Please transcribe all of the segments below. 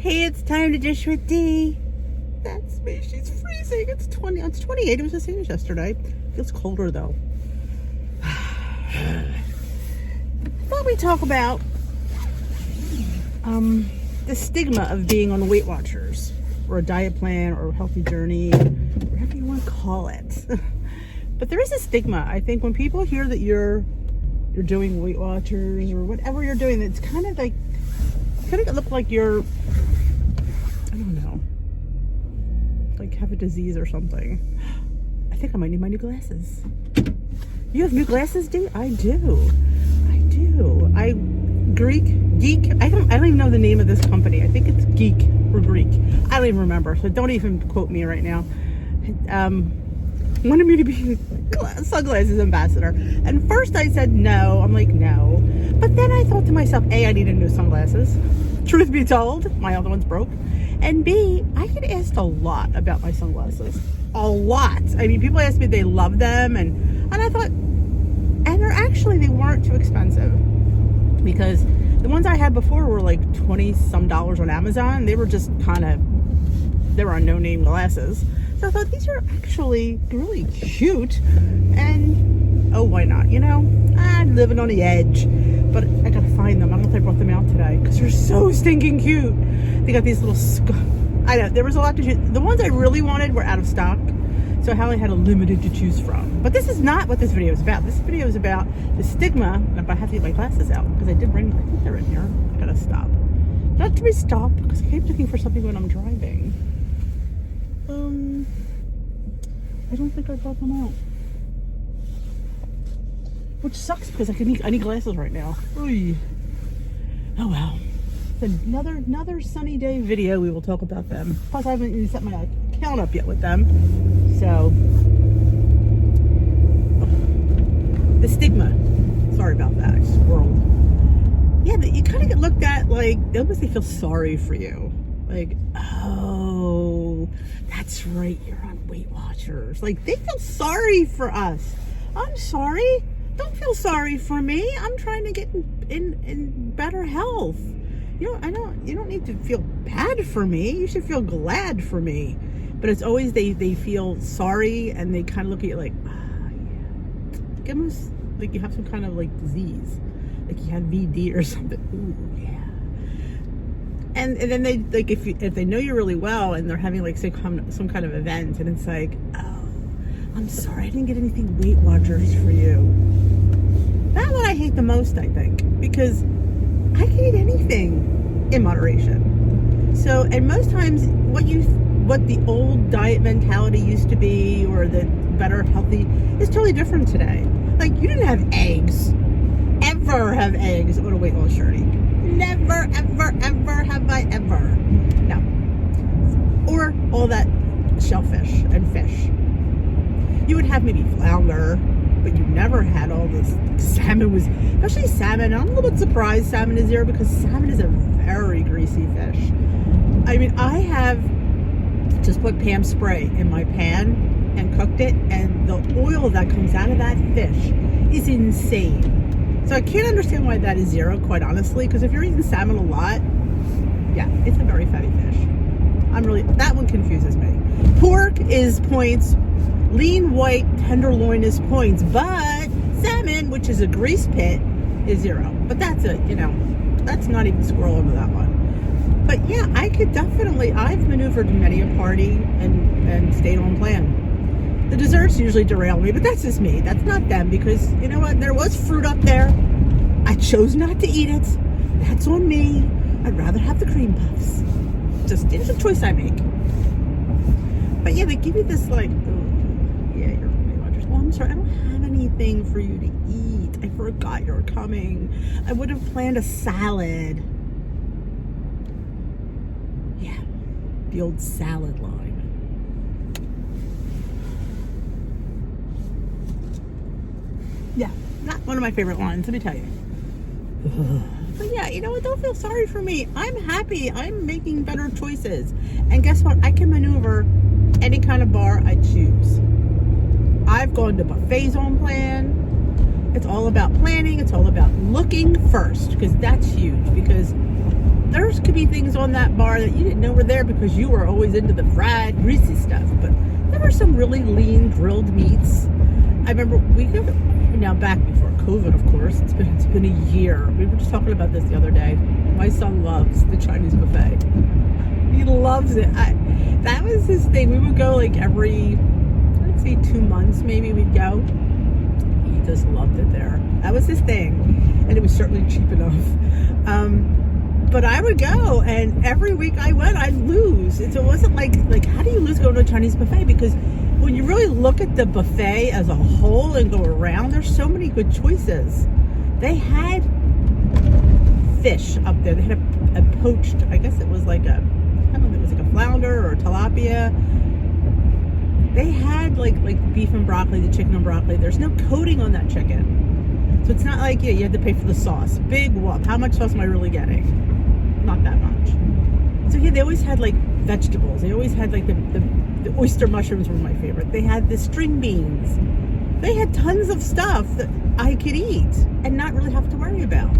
Hey, it's time to dish with D. That's me. She's freezing. It's 28. It was the same as yesterday. Feels colder though. Thought we'd talk about the stigma of being on Weight Watchers or a diet plan or a healthy journey, whatever you want to call it. But there is a stigma. I think when people hear that you're doing Weight Watchers or whatever you're doing, it's kind of look like you're, I don't know, like have a disease or something. I think I might need my new glasses. You have new glasses, Dee? I do. Geek. I don't even know the name of this company. I think it's Geek or Greek. I don't even remember. So don't even quote me right now. Wanted me to be sunglasses ambassador. And first I said no. I'm like, no. But then I thought to myself, A, I needed new sunglasses. Truth be told, my other ones broke. And B, I get asked a lot about my sunglasses. A lot. I mean, people ask me if they love them. And I thought, and they weren't too expensive. Because the ones I had before were like $20 some on Amazon. They were just they were on no-name glasses. So I thought, these are actually really cute, and oh, why not? You know, I'm living on the edge, but I gotta find them. I don't know if I brought them out today because they're so stinking cute. They got these little, I know, there was a lot to choose. The ones I really wanted were out of stock, so I only had a limited to choose from. But this is not what this video is about. This video is about the stigma, and I have to get my glasses out because I think they're in here. I gotta stop. Not to be stopped because I keep looking for something when I'm driving. I don't think I brought them out. Which sucks because I need glasses right now. Oy. Oh well. It's another sunny day video. We will talk about them. Plus I haven't even set my account up yet with them. So the stigma. Sorry about that. I just swirled. Yeah, you kind of get looked at like they feel sorry for you. Like, oh, that's right, you're on Weight Watchers. Like, they feel sorry for us. I'm sorry. Don't feel sorry for me. I'm trying to get in better health. You don't need to feel bad for me. You should feel glad for me. But it's always they feel sorry and they kind of look at you like, yeah. Almost like you have some kind of like disease. Like you have VD or something. Ooh, yeah. And then they like if they know you really well and they're having like some kind of event and it's like, oh, I'm sorry I didn't get anything Weight Watchers for you. That's what I hate the most, I think, because I can eat anything in moderation. So, and most times what the old diet mentality used to be, or the better healthy, is totally different today. Like you didn't have eggs, ever have eggs on a weight loss journey. Never, ever, ever have I ever. No. Or all that shellfish and fish. You would have maybe flounder, but you never had all this. Salmon was, especially salmon. I'm a little bit surprised salmon is zero because salmon is a very greasy fish. I mean, I have just put Pam spray in my pan and cooked it, and the oil that comes out of that fish is insane. So I can't understand why that is zero, quite honestly, because if you're eating salmon a lot, yeah, it's a very fatty fish. That one confuses me. Pork is points, lean white tenderloin is points, but salmon, which is a grease pit, is zero. But that's that's not even squirrel into that one. But yeah, I've maneuvered many a party and stayed on plan. The desserts usually derail me, but that's just me. That's not them, because you know what? There was fruit up there. I chose not to eat it. That's on me. I'd rather have the cream puffs. It's a choice I make. But yeah, they give you this like, oh, yeah, you're on Weight Watchers. Well, I'm sorry, I don't have anything for you to eat. I forgot you were coming. I would have planned a salad. Yeah, the old salad line. Yeah, not one of my favorite lines, let me tell you. But yeah, you know what? Don't feel sorry for me. I'm happy. I'm making better choices. And guess what? I can maneuver any kind of bar I choose. I've gone to buffets on plan. It's all about planning. It's all about looking first, because that's huge. Because There could be things on that bar that you didn't know were there because you were always into the fried, greasy stuff. But there were some really lean grilled meats. I remember now back before COVID, of course. It's been a year. We were just talking about this the other day. My son loves the Chinese buffet. He loves it. That was his thing. We would go like every, I'd say 2 months maybe we'd go. He just loved it there. That was his thing. And it was certainly cheap enough. But I would go, and every week I went, I'd lose. So it wasn't like how do you lose going to a Chinese buffet? Because when you really look at the buffet as a whole and go around, there's so many good choices. They had fish up there. They had a poached, I guess it was like a, I don't know, it was like a flounder or a tilapia. They had like beef and broccoli, the chicken and broccoli. There's no coating on that chicken. So it's not like, you had to pay for the sauce. Big whoop. How much sauce am I really getting? Not that much. So yeah, they always had like vegetables. They always had like the oyster mushrooms were my favorite. They had the string beans. They had tons of stuff that I could eat and not really have to worry about.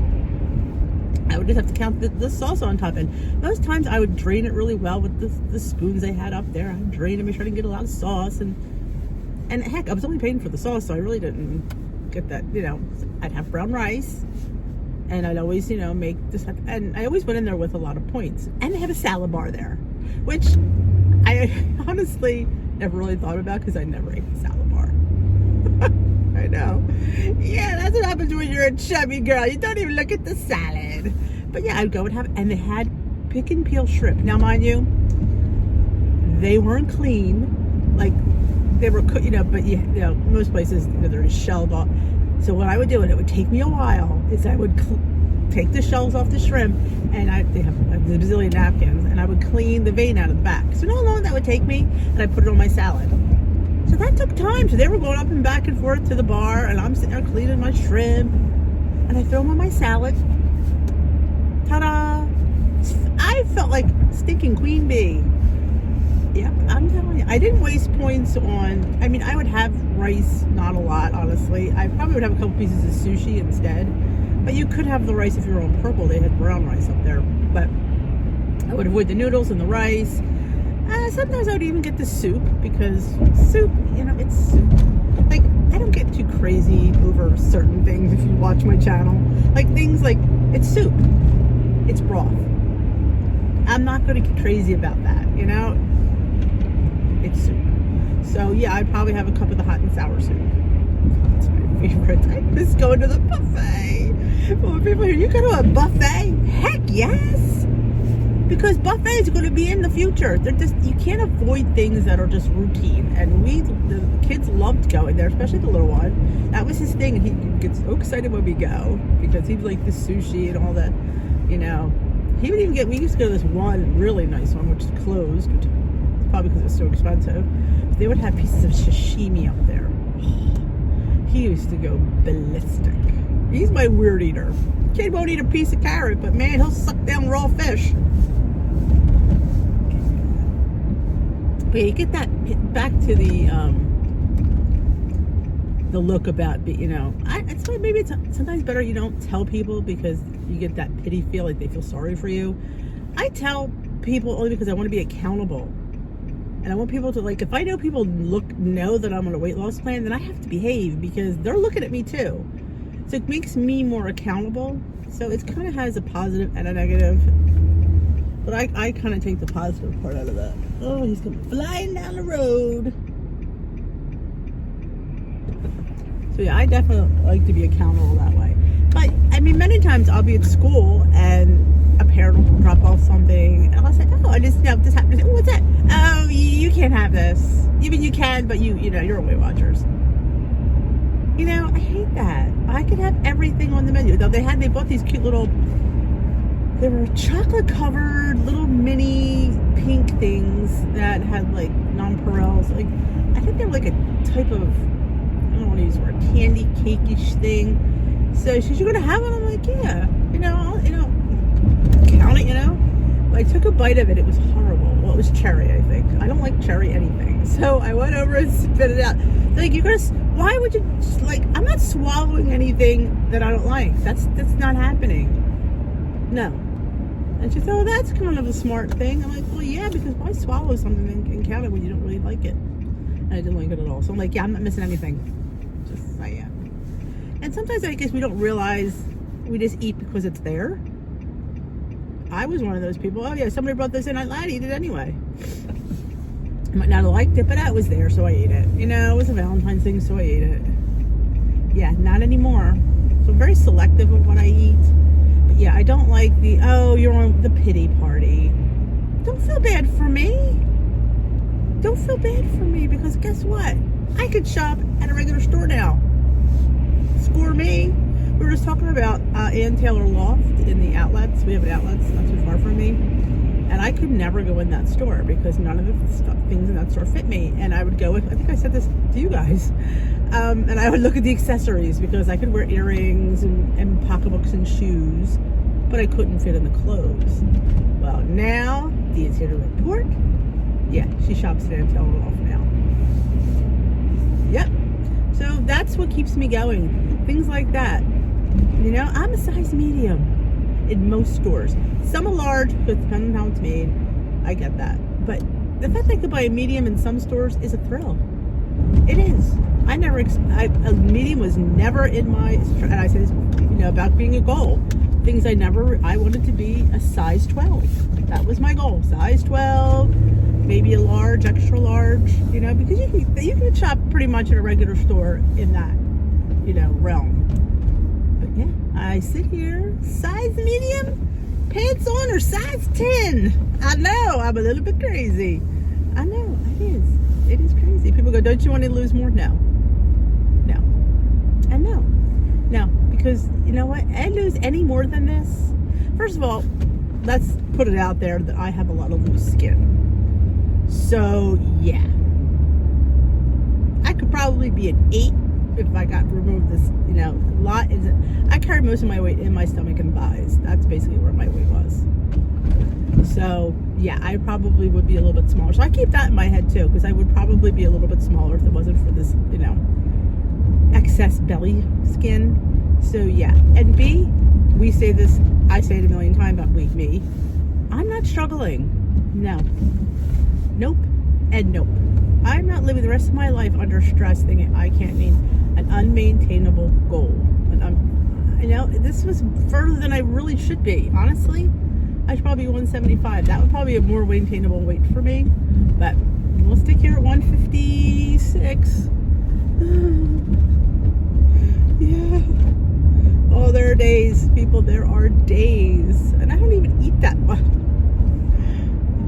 I would just have to count the sauce on top. And most times I would drain it really well with the spoons they had up there. I'd drain it, make sure I didn't get a lot of sauce. And heck, I was only paying for the sauce, so I really didn't get that, I'd have brown rice. And I'd always, make this, and I always went in there with a lot of points. And they have a salad bar there, which I honestly never really thought about because I never ate the salad bar. I know. Yeah, that's what happens when you're a chubby girl. You don't even look at the salad. But yeah, I'd go and and they had pick and peel shrimp. Now, mind you, they weren't clean. Like, they were cooked, but most places, they're shelled off. So what I would do, and it would take me a while, is I would take the shells off the shrimp, and they have a bazillion napkins, and I would clean the vein out of the back. So you know how long that would take me? And I put it on my salad. So that took time. So they were going up and back and forth to the bar, and I'm sitting there cleaning my shrimp, and I throw them on my salad. Ta-da! I felt like stinking queen bee. Yep, I'm telling you. I didn't waste points on, I would have rice, not a lot, honestly. I probably would have a couple pieces of sushi instead. But you could have the rice if you were on purple. They had brown rice up there. But I would avoid the noodles and the rice. Sometimes I would even get the soup, because soup, it's soup. Like, I don't get too crazy over certain things if you watch my channel. Like, things like, it's soup. It's broth. I'm not going to get crazy about that, It's soup. So, yeah, I'd probably have a cup of the hot and sour soup. That's my favorite. I miss going to the buffet. Well, people here, you go to a buffet? Heck yes! Because buffets are going to be in the future. You can't avoid things that are just routine. And the kids loved going there, especially the little one. That was his thing, and he gets so excited when we go, because he'd like the sushi and all that, He would even we used to go to this one really nice one, which is closed, which probably because it's so expensive. They would have pieces of sashimi up there. He used to go ballistic. He's my weird eater. Kid won't eat a piece of carrot, but man, he'll suck down raw fish. But yeah, you get that back to the look about, it's why maybe it's sometimes better you don't tell people, because you get that pity feel, like they feel sorry for you. I tell people only because I want to be accountable. And I want people to, if I know people know that I'm on a weight loss plan, then I have to behave, because they're looking at me too. So it makes me more accountable. So it kind of has a positive and a negative. But I kind of take the positive part out of that. Oh, he's coming flying down the road. So yeah, I definitely like to be accountable that way. But, many times I'll be at school and a parent will drop off something, and I'll say, this happened. What's that? Oh, you can't have this. Even you can, but you're a Weight Watchers. I hate that. I could have everything on the menu. Though they bought these cute little, they were chocolate covered little mini pink things that had nonpareils. I think they're like a type of, I don't want to use the word, candy cake-ish thing. So she said, "You're gonna have one?" I'm like, "Yeah." Count it. I took a bite of it. It was horrible. Well, it was cherry, I think. I don't like cherry anything. So I went over and spit it out. They're like, why would you, I'm not swallowing anything that I don't like. That's not happening. No. And she said, oh, that's kind of a smart thing. I'm like, well, yeah, because why swallow something and count it when you don't really like it? And I didn't like it at all. So I'm like, yeah, I'm not missing anything. Just saying. And sometimes I guess we don't realize we just eat because it's there. I was one of those people. Oh, yeah, somebody brought this in. I'd eat it anyway. I might not have liked it, but that was there, so I ate it. You know, it was a Valentine's thing, so I ate it. Yeah, not anymore. So I'm very selective of what I eat. But yeah, I don't like the, oh, you're on the pity party. Don't feel bad for me. Don't feel bad for me, because guess what? I could shop at a regular store now. Score me. We were just talking about Ann Taylor Loft in the outlets. We have outlets not too far from me. And I could never go in that store because none of the things in that store fit me. And I would go with, I think I said this to you guys, and I would look at the accessories because I could wear earrings and pocketbooks and shoes, but I couldn't fit in the clothes. Well, now, Dee's here to report. Yeah, she shops at Ann Taylor Loft now. Yep. So that's what keeps me going. Things like that. You know, I'm a size medium in most stores. Some are large, because depending on how it's made, I get that. But the fact that I could buy a medium in some stores is a thrill. It is. A medium was never in my, and I say this, you know, about being a goal. Things I wanted to be a size 12. That was my goal. Size 12, maybe a large, extra large, you know, because you can shop pretty much at a regular store in that, you know, realm. But yeah, I sit here, size medium, pants on, or size 10. I know, I'm a little bit crazy. I know, it is. It is crazy. People go, don't you want to lose more? No. No. And no. No, because you know what? I lose any more than this. First of all, let's put it out there that I have a lot of loose skin. So, yeah. I could probably be an 8 if I got removed this, you know, I carry most of my weight in my stomach and thighs. That's basically where my weight was. So, yeah, I probably would be a little bit smaller. So I keep that in my head, too, because I would probably be a little bit smaller if it wasn't for this, you know, excess belly skin. So, yeah. And B, I say it a million times about me. I'm not struggling. No. Nope. And nope. I'm not living the rest of my life under stress thinking I can't meet an unmaintainable goal. You know, this was further than I really should be. Honestly, I should probably be 175. That would probably be a more maintainable weight for me. But we'll stick here at 156. Yeah. Oh, there are days, people. There are days. And I don't even eat that much.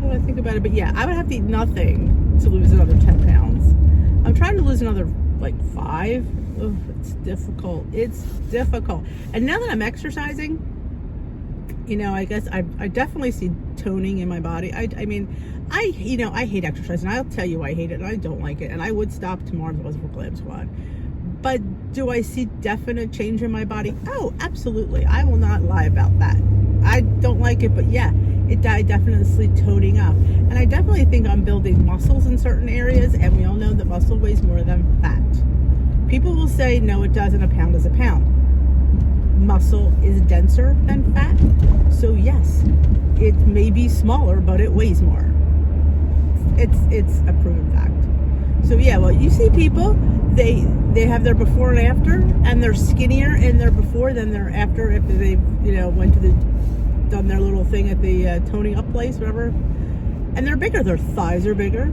When I think about it. But yeah, I would have to eat nothing to lose another 10 pounds. I'm trying to lose another like 5. Ugh, it's difficult. It's difficult. And now that I'm exercising, you know, I guess I definitely see toning in my body. I mean, I hate exercise, and I'll tell you I hate it, and I don't like it, and I would stop tomorrow if it wasn't for Glam Squad. But do I see definite change in my body? Oh, absolutely. I will not lie about that. I don't like it, but yeah, I definitely see toning up. And I definitely think I'm building muscles in certain areas, and we all know that muscle weighs more than fat. People will say, no, it doesn't. A pound is a pound. Muscle is denser than fat. So yes, it may be smaller, but it weighs more. It's a proven fact. So yeah, well, you see people, they have their before and after, and they're skinnier in their before than their after they, you know, done their little thing at the toning up place, whatever. And they're bigger. Their thighs are bigger.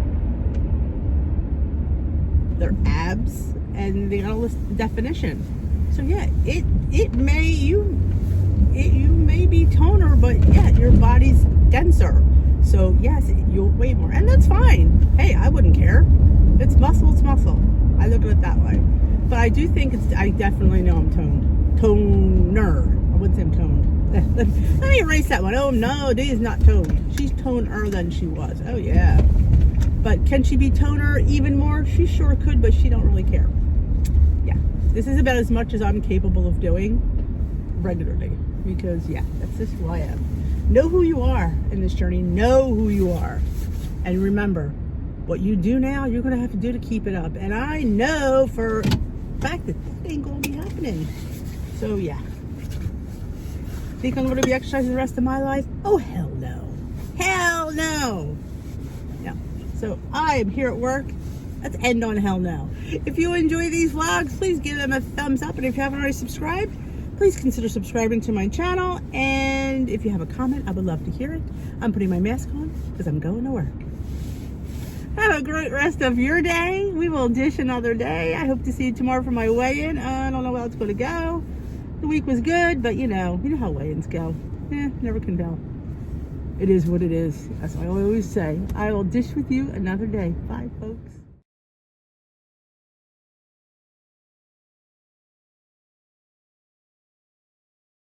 Their abs, and they got all this definition. So yeah, you may be toner, but yeah, your body's denser. So yes, you'll weigh more, and that's fine. Hey, I wouldn't care. It's muscle, it's muscle. I look at it that way. But I do think I definitely know I'm toned. Toner. I wouldn't say I'm toned. Let me erase that one. Oh no, Dee is not toned. She's toner than she was. Oh yeah. But can she be toner even more? She sure could, but she don't really care. Yeah. This is about as much as I'm capable of doing regularly. Because yeah, that's just who I am. Know who you are in this journey. Know who you are. And remember, what you do now, you're going to have to do to keep it up. And I know for a fact that ain't going to be happening. So yeah. Think I'm going to be exercising the rest of my life? Oh, hell no. Hell no. Yeah. So I am here at work. Let's end on hell no. If you enjoy these vlogs, please give them a thumbs up. And if you haven't already subscribed, please consider subscribing to my channel. And if you have a comment, I would love to hear it. I'm putting my mask on because I'm going to work. Have a great rest of your day. We will dish another day. I hope to see you tomorrow for my weigh-in. I don't know how it's going to go. The week was good, but you know how weigh-ins go. Never can tell. It is what it is. As I always say, I will dish with you another day. Bye, folks.